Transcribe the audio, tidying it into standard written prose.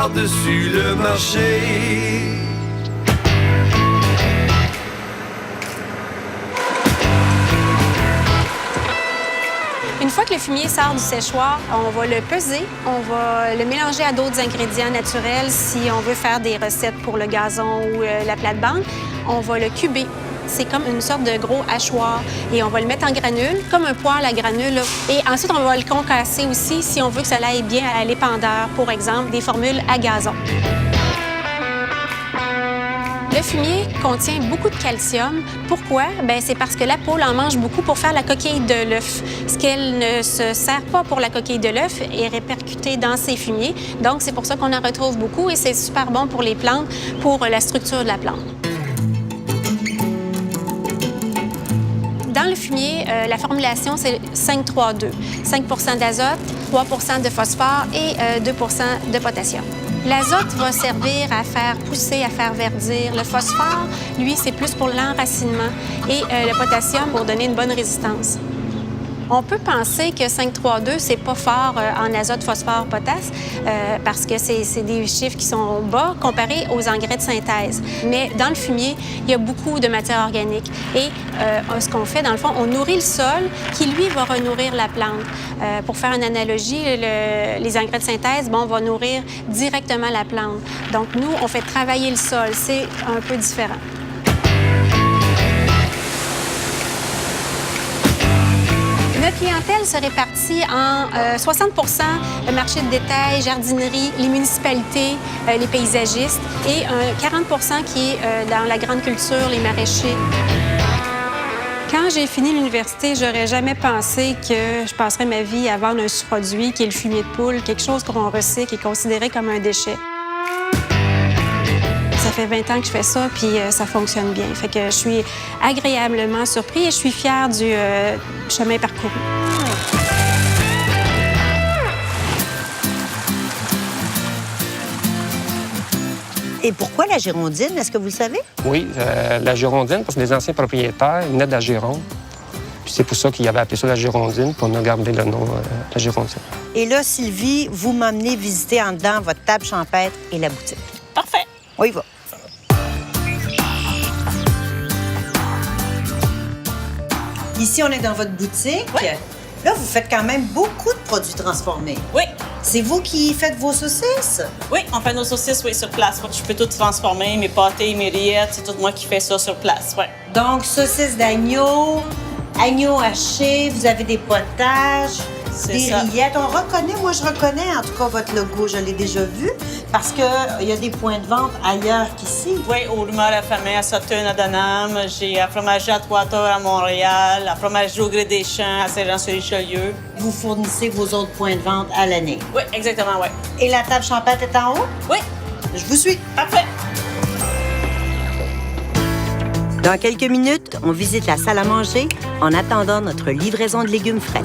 par-dessus le marché. Une fois que le fumier sort du séchoir, on va le peser, on va le mélanger à d'autres ingrédients naturels si on veut faire des recettes pour le gazon ou la plate-bande. On va le cuber. C'est comme une sorte de gros hachoir et on va le mettre en granules, comme un poêle à granules. Et ensuite, on va le concasser aussi si on veut que ça aille bien à l'épandeur, pour exemple, des formules à gazon. Le fumier contient beaucoup de calcium. Pourquoi? C'est parce que la poule en mange beaucoup pour faire la coquille de l'œuf. Ce qu'elle ne se sert pas pour la coquille de l'œuf est répercuté dans ses fumiers. Donc, c'est pour ça qu'on en retrouve beaucoup et c'est super bon pour les plantes, pour la structure de la plante. Dans le fumier, la formulation, c'est 5-3-2. 5 d'azote, 3 de phosphore et 2 de potassium. L'azote va servir à faire pousser, à faire verdir. Le phosphore, lui, c'est plus pour l'enracinement et le potassium pour donner une bonne résistance. On peut penser que 5-3-2, c'est pas fort en azote, phosphore, potasse, parce que c'est des chiffres qui sont bas comparés aux engrais de synthèse. Mais dans le fumier, il y a beaucoup de matière organique. Et ce qu'on fait, dans le fond, on nourrit le sol qui, lui, va renourrir la plante. Pour faire une analogie, les engrais de synthèse, on va nourrir directement la plante. Donc, nous, on fait travailler le sol. C'est un peu différent. Notre clientèle se répartit en 60 le marché de détail, jardinerie, les municipalités, les paysagistes et 40 qui est dans la grande culture, les maraîchers. Quand j'ai fini l'université, j'aurais jamais pensé que je passerais ma vie à vendre un sous-produit qui est le fumier de poule, quelque chose qu'on recycle et considéré comme un déchet. Ça fait 20 ans que je fais ça, puis ça fonctionne bien. Fait que je suis agréablement surpris et je suis fière du chemin parcouru. Et pourquoi la girondine? Est-ce que vous le savez? Oui, la girondine, parce que les anciens propriétaires venaient de la Gironde. Puis c'est pour ça qu'ils avaient appelé ça la girondine, puis on a gardé le nom la girondine. Et là, Sylvie, vous m'emmenez visiter en dedans votre table champêtre et la boutique. Parfait. On y va. Ici, on est dans votre boutique. Oui. Là, vous faites quand même beaucoup de produits transformés. Oui. C'est vous qui faites vos saucisses? Oui, on fait nos saucisses, oui, sur place. Je peux tout transformer, mes pâtés, mes rillettes, c'est tout moi qui fais ça sur place, oui. Donc, saucisses d'agneau, agneau haché, vous avez des potages, des rillettes. On reconnaît, moi, je reconnais en tout cas votre logo, je l'ai déjà vu, parce qu'il y a des points de vente ailleurs qu'ici. Oui, au Rumeur à Famille, à Sutton, à Donham. J'ai à Fromagerie à Trois-Torres à Montréal, à Fromagerie au Gré des Champs à Saint-Jean-sur-Richelieu. Vous fournissez vos autres points de vente à l'année. Oui, exactement, oui. Et la table champêtre est en haut? Oui. Je vous suis. Parfait. Dans quelques minutes, on visite la salle à manger en attendant notre livraison de légumes frais.